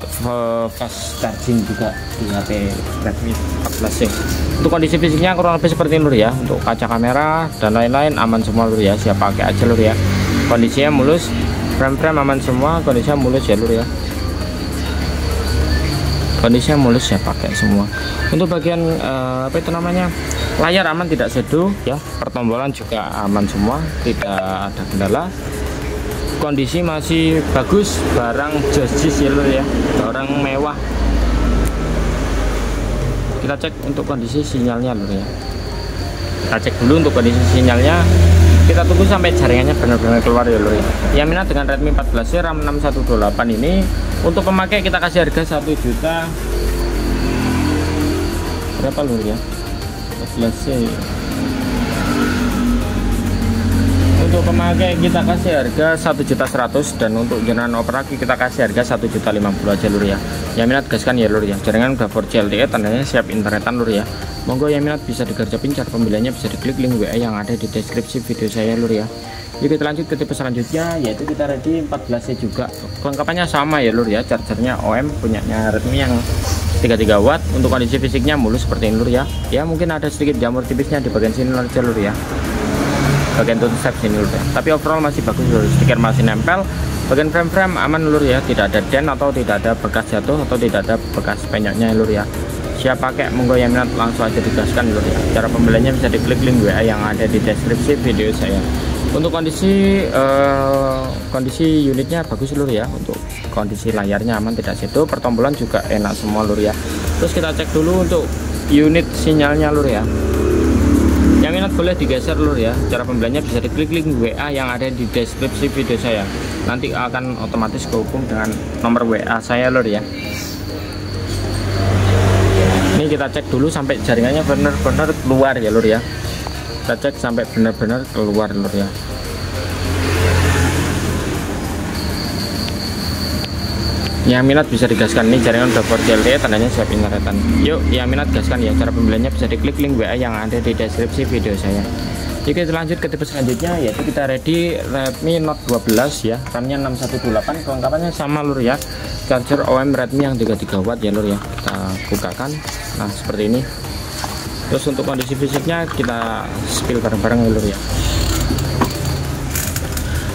fast charging juga di HP Redmi 14C. Untuk kondisi fisiknya kurang lebih seperti ini lur ya. Untuk kaca kamera dan lain-lain aman semua lur ya, siap pakai aja lur ya. Kondisinya mulus, frame aman semua, kondisinya mulus ya lur ya. Kondisinya mulus ya, pakai semua. Untuk bagian apa itu namanya, layar aman tidak shadow ya, pertombolan juga aman semua, tidak ada kendala. Kondisi masih bagus, barang jos ya lur ya, barang mewah. Kita cek untuk kondisi sinyalnya lur ya. Kita cek dulu untuk kondisi sinyalnya. Kita tunggu sampai jaringannya benar-benar keluar ya lur ya. Yang minat dengan Redmi 14C RAM 6128 ini, untuk pemakai kita kasih harga 1 juta berapa lur ya, 14C. Untuk pemakai kita kasih harga 1.100.000, dan untuk jenengan oper lagi kita kasih harga 1.050.000 aja lur ya. Yang minat gaskan ya lur ya. Jaringan udah 4G LTE, tandanya siap internetan lur ya. Monggo yang minat bisa digarjapin, cara pembeliannya bisa diklik link WA yang ada di deskripsi video saya lur ya. Yuk kita lanjut ke tipe selanjutnya, yaitu kita ready 14C juga. Kelengkapannya sama ya lur ya, chargernya OM punyanya Redmi yang 33 watt. Untuk kondisi fisiknya mulus seperti ini lur ya. Ya mungkin ada sedikit jamur tipisnya di bagian sini aja lur ya, bagian tone step sini lur ya. Tapi overall masih bagus lur, stiker masih nempel. Bagian frame aman lur ya, tidak ada den atau tidak ada bekas jatuh atau tidak ada bekas penyoknya lur ya. Siap pakai, monggo yang minat langsung aja digaskan lur ya. Cara pembeliannya bisa diklik link WA yang ada di deskripsi video saya. Untuk kondisi unitnya bagus lur ya. Untuk kondisi layarnya aman tidak shadow, pertombolan juga enak semua lur ya. Terus kita cek dulu untuk unit sinyalnya lur ya. Yang minat boleh digeser lur ya. Cara pembeliannya bisa diklik link WA yang ada di deskripsi video saya. Nanti akan otomatis kehubung dengan nomor WA saya lur ya. Ini kita cek dulu sampai jaringannya benar-benar keluar ya lur ya. Kita cek sampai benar-benar keluar lur ya. Yang minat bisa digaskan, nih jaringan udah 4G LTE, tandanya siap internetan. Yuk yang minat gaskan ya. Cara pembeliannya bisa diklik link WA yang ada di deskripsi video saya. Jika kita lanjut ke tipe selanjutnya, yaitu kita ready Redmi Note 12 ya. RAM-nya 6128, kelengkapannya sama lur ya. Charger OM Redmi yang 33 watt ya lur ya. Kita bukakan, nah seperti ini. Terus untuk kondisi fisiknya kita spill bareng-bareng ya lur ya.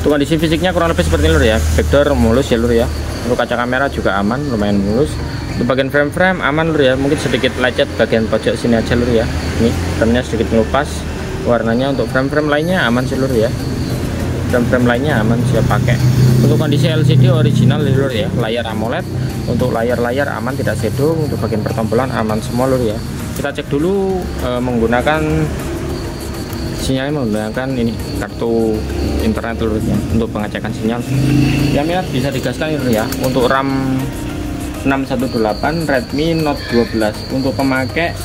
Untuk kondisi fisiknya kurang lebih seperti ini lur ya. Backdoor mulus ya lur ya. Untuk kaca kamera juga aman, lumayan mulus. Untuk bagian frame aman lur ya. Mungkin sedikit lecet bagian pojok sini aja lur ya. Ini remnya sedikit ngelupas. Warnanya untuk frame lainnya aman sih lur ya. Frame lainnya aman, siap pakai. Untuk kondisi LCD original lur ya. Layar AMOLED. Untuk layar aman tidak shadow. Untuk bagian pertombolan aman semua lur ya. Kita cek dulu menggunakan sinyalnya menggunakan ini kartu internet lur ya untuk pengecekan sinyal. Yang minat bisa digaskan lur ya. Untuk RAM 618 Redmi Note 12 untuk pemakai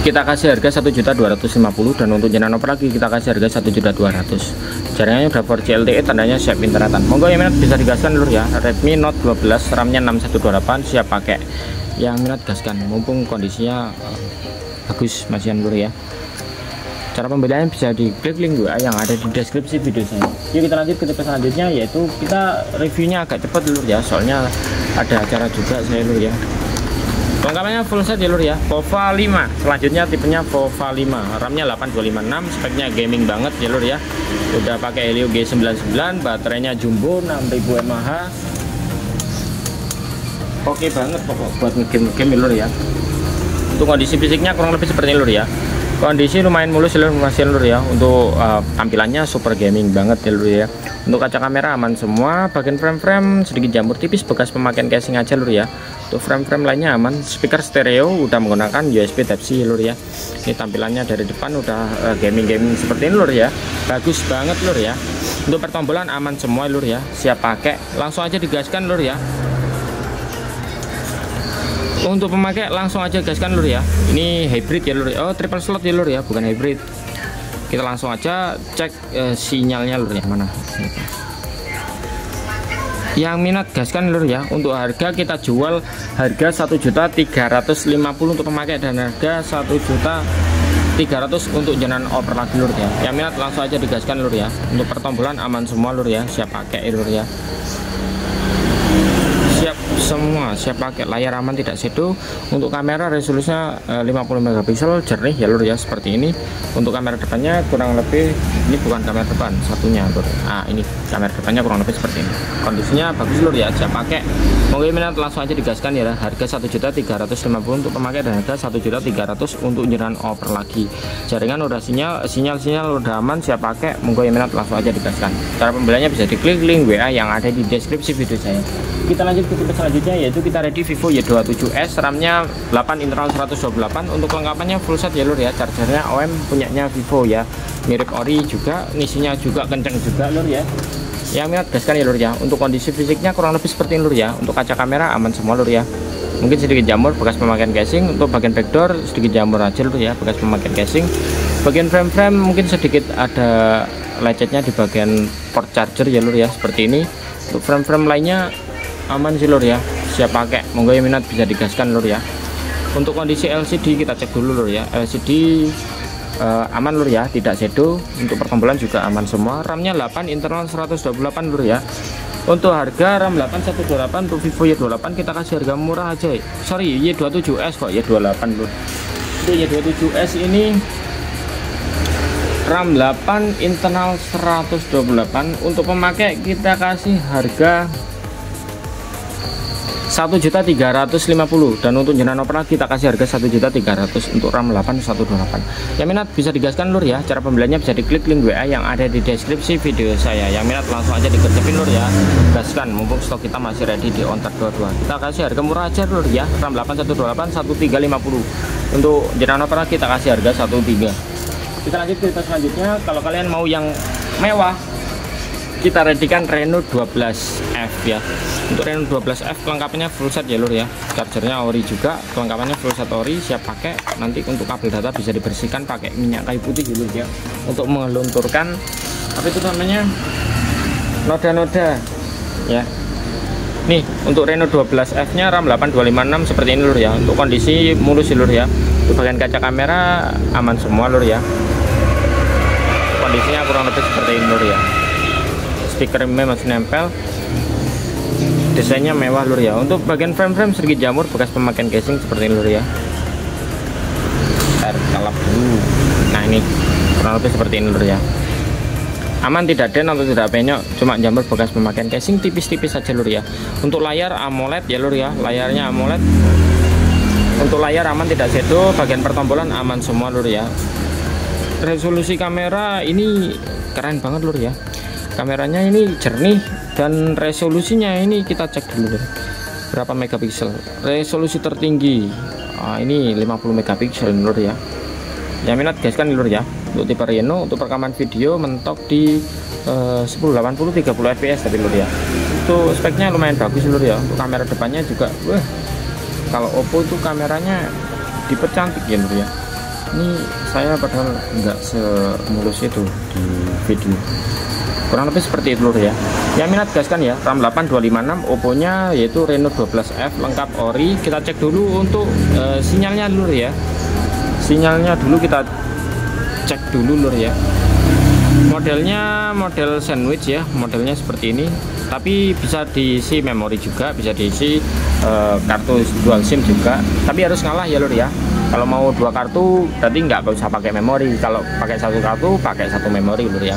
kita kasih harga 1.250.000 dan untuk jenengan oper lagi kita kasih harga 1.200.000. Jaringannya udah 4G LTE, tandanya siap internetan. Monggo yang minat bisa digaskan lur ya. Redmi Note 12 RAM-nya 6128 siap pakai. Yang minat gaskan mumpung kondisinya bagus masihan lur ya. Cara pembelian bisa diklik link WA yang ada di deskripsi video saya. Yuk kita lanjut ke tipe selanjutnya, yaitu kita reviewnya agak cepat lur ya, soalnya ada acara juga saya lur ya. Kelengkapannya full set ya lur ya. Pova 5, selanjutnya tipenya Pova 5, RAM-nya 8256, speknya gaming banget ya lur ya. Udah pakai Helio G99, baterainya jumbo 6000 mAh. Oke banget pokok buat ngegame ya lur ya. Untuk kondisi fisiknya kurang lebih seperti ini lur ya. Kondisi lumayan mulus ya lur ya. Untuk tampilannya super gaming banget ya lur ya. Untuk kaca kamera aman semua, bagian frame sedikit jamur tipis bekas pemakaian casing aja lur ya. Untuk frame lainnya aman. Speaker stereo udah menggunakan USB Type-C lur ya. Ini tampilannya dari depan udah gaming seperti ini lur ya. Bagus banget lur ya. Untuk pertombolan aman semua lur ya, siap pakai. Langsung aja digaskan lur ya. Untuk pemakai langsung aja gaskan lur ya. Ini hybrid ya lur. Oh, triple slot ya lur ya, bukan hybrid. Kita langsung aja cek sinyalnya lur ya, mana. Yang minat gaskan lur ya. Untuk harga kita jual harga 1.350.000 untuk pemakai dan harga 1.300.000 untuk jenengan oper lagi lur ya. Yang minat langsung aja digaskan lur ya. Untuk pertombolan aman semua lur ya, siap pakai lur ya. Siap semua, siap pakai. Layar aman tidak shadow. Untuk kamera resolusinya 50 megapiksel jernih ya lur ya, seperti ini. Untuk kamera depannya kurang lebih, ini bukan kamera depan satunya lur. Ini kamera depannya kurang lebih seperti ini. Kondisinya bagus lur ya, siap pakai. Monggo minat langsung aja digaskan ya. Harga 1.350.000 untuk pemakai dan harga 1.300.000 untuk jenengan oper lagi. Jaringan udah sinyal udah aman, siap pakai. Monggo minat langsung aja digaskan. Cara pembeliannya bisa diklik link WA yang ada di deskripsi video saya. Kita lanjut ke tipe selanjutnya, yaitu kita ready Vivo Y27s, RAM-nya 8, internal 128. Untuk kelengkapannya full set ya lur ya. Chargernya OM punyanya Vivo ya, mirip ori juga, ngisinya juga kenceng juga lur ya. Yang minat gaskan ya lur ya. Untuk kondisi fisiknya kurang lebih seperti ini lur ya. Untuk kaca kamera aman semua lur ya. Mungkin sedikit jamur bekas pemakaian casing. Untuk bagian backdoor sedikit jamur aja lur ya, bekas pemakaian casing. Bagian frame mungkin sedikit ada lecetnya di bagian port charger ya lur ya, seperti ini. Untuk frame lainnya aman sih lur ya, siap pakai. Monggo yang minat bisa digaskan lur ya. Untuk kondisi LCD kita cek dulu lur ya. LCD aman lur ya, tidak shadow. Untuk pertombolan juga aman semua. RAM-nya 8, internal 128 lur ya. Untuk harga RAM 8128 untuk Vivo Y28 kita kasih harga murah aja. Sorry, Y27s kok, Y28 lur. Untuk Y27s ini RAM 8, internal 128. Untuk pemakai kita kasih harga 1.350.000 dan untuk jenengan oper kita kasih harga 1.300.000 untuk RAM 8128. Yang minat bisa digaskan lur ya. Cara pembeliannya bisa diklik link WA yang ada di deskripsi video saya. Yang minat langsung aja dikerjain lur ya. Gaskan mumpung stok kita masih ready di ontar 22. Kita kasih harga murah aja lur ya. RAM 8128 1.350. Untuk jenengan oper kita kasih harga 1.3. Kita lanjut ke selanjutnya. Kalau kalian mau yang mewah, kita readykan Reno 12F ya. Untuk Reno 12F kelengkapannya full set ya lur ya. Chargernya ori juga, kelengkapannya full set ori, siap pakai. Nanti untuk kabel data bisa dibersihkan pakai minyak kayu putih ya lur ya, untuk melunturkan apa itu namanya, noda-noda ya. Nih untuk Reno 12F nya RAM 8256 seperti ini lur ya. Untuk kondisi mulus ya lur ya. Untuk bagian kaca kamera aman semua lur ya. Kondisinya kurang lebih seperti ini lur ya. Stikernya masih nempel, desainnya mewah lur ya. Untuk bagian frame sedikit jamur bekas pemakaian casing seperti ini lur ya. Kalap dulu. Nah ini kurang lebih seperti ini lur ya. Aman, tidak den atau tidak penyok, cuma jamur bekas pemakaian casing tipis-tipis saja lur ya. Untuk layar AMOLED ya lur ya, layarnya AMOLED. Untuk layar aman, tidak shadow, bagian pertombolan aman semua lur ya. Resolusi kamera ini keren banget lur ya. Kameranya ini jernih dan resolusinya ini kita cek dulu berapa megapiksel. Resolusi tertinggi ini 50 megapiksel lur ya. yang minat gaskan lur ya. Untuk tipe Reno, untuk rekaman video mentok di 1080 30 fps tapi lur ya. Itu speknya lumayan bagus lur ya. Untuk kamera depannya juga wah, kalau Oppo itu kameranya dipercantik ya lur ya. Ini saya padahal nggak semulus itu di video, kurang lebih seperti itu lur ya. Yang minat gaskan ya, RAM 8 256, Oppo nya yaitu Reno 12F lengkap ori. Kita cek dulu untuk sinyalnya lur ya. Sinyalnya dulu kita cek dulu lur ya. Modelnya model sandwich ya, modelnya seperti ini, tapi bisa diisi memori juga, bisa diisi kartu dual SIM juga, tapi harus ngalah ya lur ya. Kalau mau 2 kartu berarti nggak usah pakai memori, kalau pakai 1 kartu pakai 1 memori lur ya.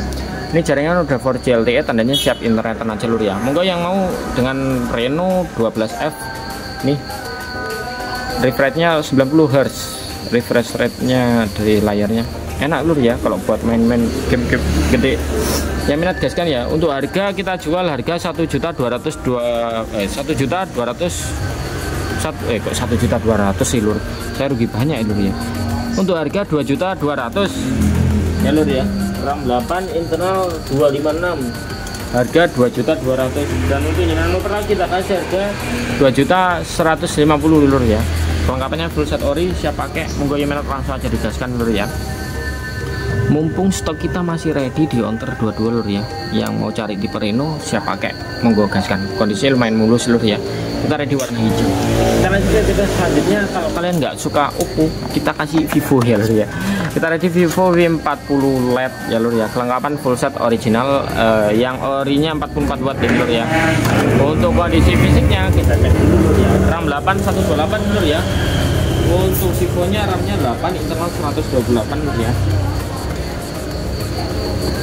Ini jaringan udah 4G LTE, tandanya siap internetan aja lur ya. Monggo yang mau dengan Reno 12F nih, refresh nya 90 Hz, refresh rate-nya dari layarnya enak lur ya kalau buat main-main game gede. Yang minat gaskan ya, untuk harga kita jual harga 1.200.000 sih lur, saya rugi banyak lur ya. Untuk harga 2.200.000 ya lur ya. RAM 8 internal 256, harga 2.200.000, dan untuk Nano pernah kita kasih harga 2.150.000 lur ya. Kelengkapannya full set ori, siap pakai. Monggo yang minat langsung aja digaskan lur ya. Mumpung stok kita masih ready di onter 22 lur ya. Yang mau cari tipe Reno siap pakai, monggo gaskan. Kondisinya lumayan mulus lur ya. Kita ready warna hijau. Kita lanjut ke selanjutnya. Kalau kalian nggak suka Oppo, kita kasih Vivo ya lur ya. Kita ready Vivo V40 LED ya lur ya. Kelengkapan full set original, yang orinya 44 watt ya lur ya. Untuk kondisi fisiknya kita cek dulu lur ya. RAM 8 128 lur ya. Untuk Vivo nya RAM-nya 8, internal 128 lur ya.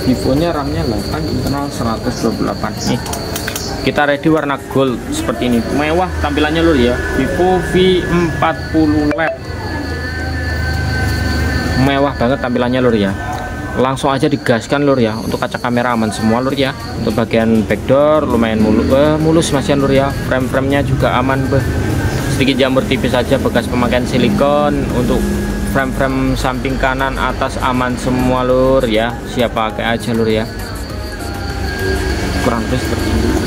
Vivo nya RAM-nya 8, internal 128 nih. Kita ready warna gold seperti ini, mewah tampilannya lur ya. Vivo V40 LED, mewah banget tampilannya lur ya. Langsung aja digaskan lur ya. Untuk kaca kamera aman semua lur ya. Untuk bagian backdoor lumayan mulus masih lur ya. Frame-frame-nya juga aman sedikit jamur tipis saja bekas pemakaian silikon. Untuk frame-frame samping kanan atas aman semua lur ya, siap pakai aja lur ya. Kurang lebih seperti ini.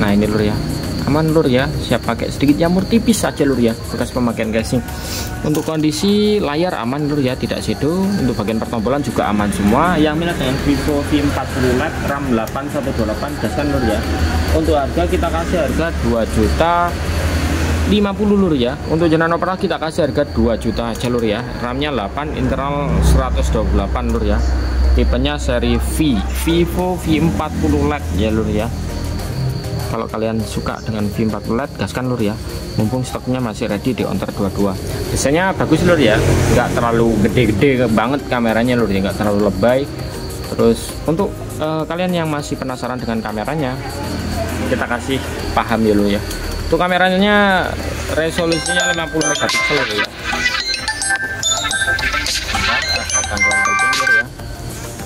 Nah ini lur ya, aman lur ya, siap pakai, sedikit jamur tipis saja lur ya bekas pemakaian casing. Untuk kondisi layar aman lur ya, tidak shadow. Untuk bagian pertombolan juga aman semua. Yang minat dengan Vivo V40 LED RAM 8 128 gaskan lur ya. Untuk harga kita kasih harga 2.050.000 lur ya. Untuk Nano pernah kita kasih harga 2 juta aja lur ya. RAM-nya 8, internal 128 lur ya. Tipenya seri V, Vivo V40 LED ya lur ya. Kalau kalian suka dengan V40 LED gaskan lur ya. Mumpung stoknya masih ready di onter 22. Desainnya bagus lur ya, nggak terlalu gede-gede banget kameranya lur ya, nggak terlalu lebay. Terus untuk kalian yang masih penasaran dengan kameranya, kita kasih paham ya lur ya. Untuk kameranya resolusinya 50 megapiksel ya.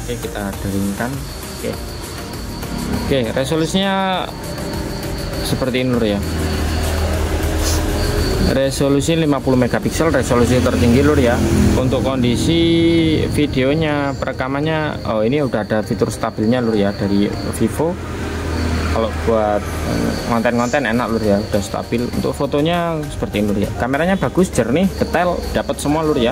Oke, kita deringkan. Oke, resolusinya seperti ini lur ya. Resolusi 50 megapiksel, resolusi tertinggi lur ya. Untuk kondisi videonya, perekamannya, oh ini udah ada fitur stabilnya lur ya dari Vivo. Kalau buat konten-konten enak lur ya, udah stabil. Untuk fotonya seperti ini lur ya. Kameranya bagus, jernih, detail, dapat semua lur ya.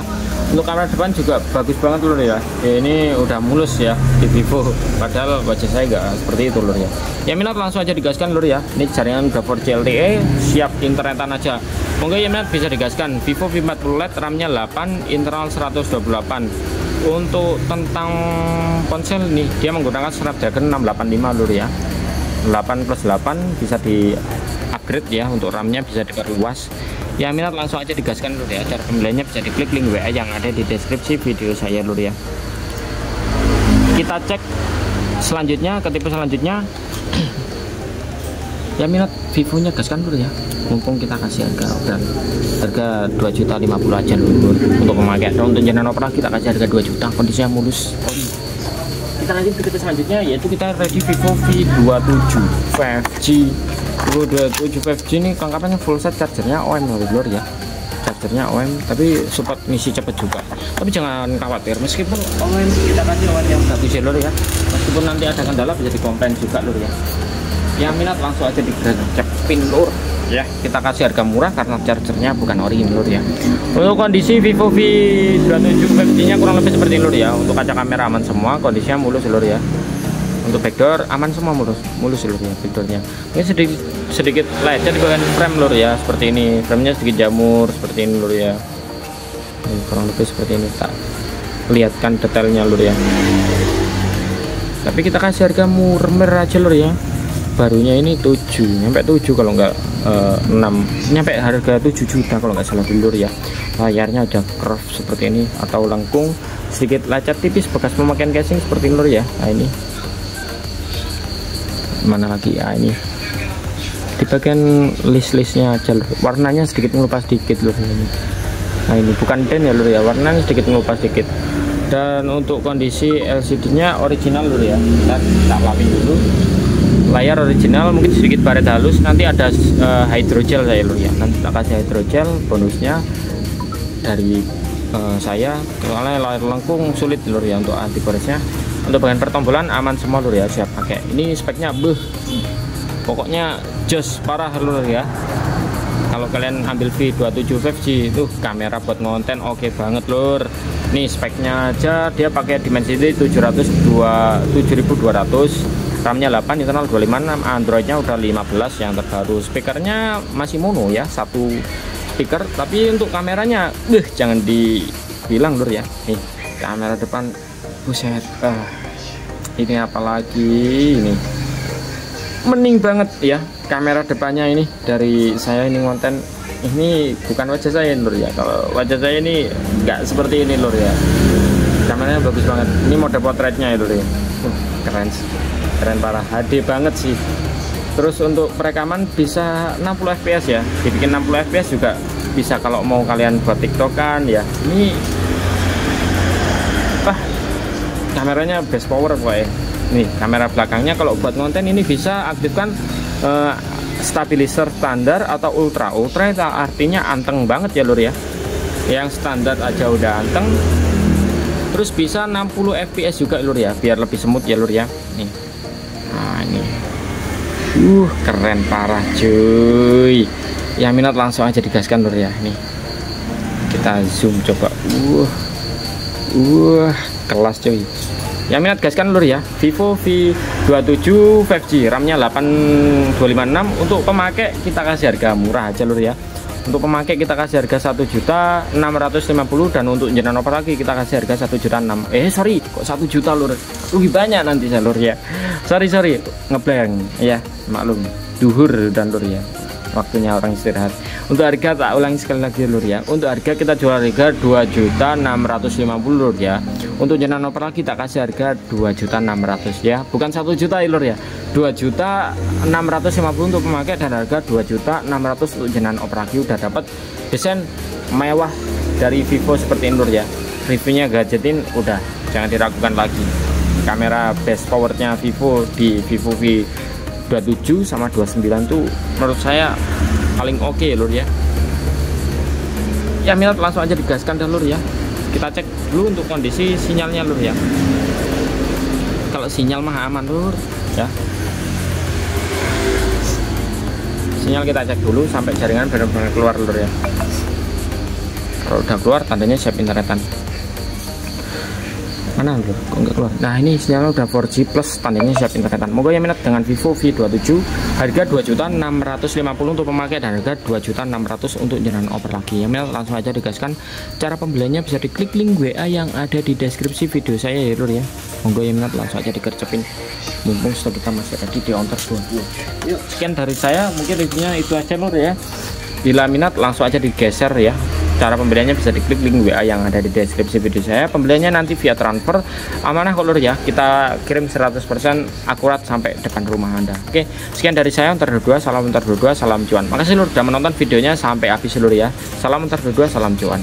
Untuk kamera depan juga bagus banget lur ya. Ini udah mulus ya di Vivo, padahal wajah saya nggak seperti itu lur ya. Yang minat langsung aja digaskan lur ya. Ini jaringan udah 4G LTE, siap internetan aja. Monggo yang minat bisa digaskan. Vivo V40 LED, RAM-nya 8, internal 128. Untuk tentang ponsel nih, dia menggunakan Snapdragon 685 lur ya. 8 plus 8 bisa di upgrade ya. Untuk RAM-nya bisa diperluas. Yang minat langsung aja digaskan lur ya. Cara pembeliannya bisa diklik link WA yang ada di deskripsi video saya lur ya. Kita cek selanjutnya ke tipe selanjutnya. Yang minat Vivo-nya gaskan lur ya. Mumpung kita kasih harga 2.050.000 aja lur. Untuk memakai untuk Nano pernah kita kasih harga 2 juta, kondisinya mulus. Kita lanjut ke tipe selanjutnya, yaitu kita ready Vivo V27 5G. Vivo 27 5G ini kelengkapannya full set, chargernya OM lur ya. chargernya OM, tapi support ngisi cepet juga. Tapi jangan khawatir, meskipun OM kita kasih OM yang bagus ya lur ya, meskipun nanti ada kendala bisa dikomplain juga lur ya. Yang minat langsung aja digercepin lur ya, kita kasih harga murah karena chargernya bukan ori lur ya. Untuk kondisi Vivo V27 5G nya kurang lebih seperti ini lur ya. Untuk kaca kamera aman semua, kondisinya mulus lur ya. Untuk backdoor aman semua, mulus lur ya backdoornya. Ini sedikit lecet di bagian frame lur ya, seperti ini. Framenya sedikit jamur seperti ini lur ya. Ini kurang lebih seperti ini, tak lihatkan detailnya lur ya. Tapi kita kasih harga murah aja lur ya. Barunya ini 7, nyampe 7 kalau enggak 6, nyampe harga 7 juta kalau nggak salah lur ya. Layarnya udah curve seperti ini atau lengkung, sedikit lecet tipis bekas pemakaian casing seperti ini lur ya. Nah ini mana lagi ya, ini di bagian list-listnya aja lur. Warnanya sedikit ngelupas dikit lur ini. Nah ini bukan den ya lur ya, warnanya sedikit ngelupas dikit. Dan untuk kondisi LCD nya original lur ya, kita lapin dulu. Layar original, mungkin sedikit baret halus, nanti ada hydrogel saya lur ya, nanti tak kasih hydrogel bonusnya dari saya, soalnya layar lengkung sulit lur ya untuk anti goresnya. Untuk bagian pertombolan aman semua lur ya, siap pakai. Ini speknya pokoknya jos parah lur ya. Kalau kalian ambil V27 5G itu kamera buat ngonten oke banget lur. Nih speknya aja dia pakai Dimensity 7200, RAM-nya 8, internal 256, Android-nya udah 15 yang terbaru. Speakernya masih mono ya, satu speaker, tapi untuk kameranya jangan dibilang lur ya. Nih kamera depan, buset, ini apalagi ini mending banget ya kamera depannya ini. Dari saya ini konten ini bukan wajah saya lur ya, kalau wajah saya ini nggak seperti ini lur ya. Kameranya bagus banget, ini mode potretnya ya lur ya. Keren parah, HD banget sih. Terus untuk perekaman bisa 60 fps ya, dibikin 60 fps juga bisa kalau mau kalian buat tiktokan ya. Ini kameranya best power pokoknya. Nih kamera belakangnya kalau buat konten ini bisa aktifkan stabilizer standar atau ultra. Ultra itu artinya anteng banget ya lur ya. Yang standar aja udah anteng. Terus bisa 60 fps juga lur ya, biar lebih smooth ya lur ya. Nih. Nah ini keren parah cuy. Yang minat langsung aja digaskan lur ya. Nih kita zoom coba. Kelas cuy. Yang minat gaskan lur ya, Vivo V27 5G, RAM-nya 8256. Untuk pemakai kita kasih harga murah aja lur ya. Untuk pemakai kita kasih harga 1.650.000, dan untuk jenengan operasi kita kasih harga 1.600.000. Sorry, kok 1 juta lur, rugi banyak nanti saya lur ya. Sorry ngeblank ya, maklum duhur dan lur ya, waktunya orang istirahat. Untuk harga tak ulangi sekali lagi lur ya, untuk harga kita jual harga 2.650.000 lur ya. Untuk jenengan operasi kita kasih harga 2.600.000 ya, bukan 1 juta ya lur ya, 2.650.000 untuk pemakai, dan harga 2.600.000 untuk jenengan operasi. Udah dapat desain mewah dari Vivo seperti ini lur ya. Reviewnya gadgetin udah, jangan diragukan lagi. Kamera best powernya Vivo di Vivo V27 sama 29 tuh menurut saya paling oke lur ya. Ya minat langsung aja digaskan dah lur ya. Kita cek dulu untuk kondisi sinyalnya lur ya. Kalau sinyal mah aman lur ya. Sinyal kita cek dulu sampai jaringan benar-benar keluar lur ya. Kalau udah keluar tandanya siap internetan. Mana lur, kok nggak keluar? Nah ini sinyalnya udah 4G plus, tandanya siap internetan. Moga yang minat dengan Vivo V27 harga 2.650.000 untuk pemakai, dan harga 2.600.000 untuk jenengan oper lagi. Yang minat langsung aja digaskan. Cara pembeliannya bisa diklik link WA yang ada di deskripsi video saya ya lur ya. Moga yang minat langsung aja dikercepin, mumpung stok kita masih ada di Deonter 20. Yuk sekian dari saya, mungkin reviewnya itu aja lur ya. Bila minat langsung aja digeser ya. Cara pembeliannya bisa diklik link WA yang ada di deskripsi video saya. Pembeliannya nanti via transfer, amanah kok lur ya. Kita kirim 100% akurat sampai depan rumah Anda. Oke, sekian dari saya Untar 22, salam Untar 22, salam cuan. Makasih lur udah menonton videonya sampai habis lur ya. Salam Untar 22, salam cuan.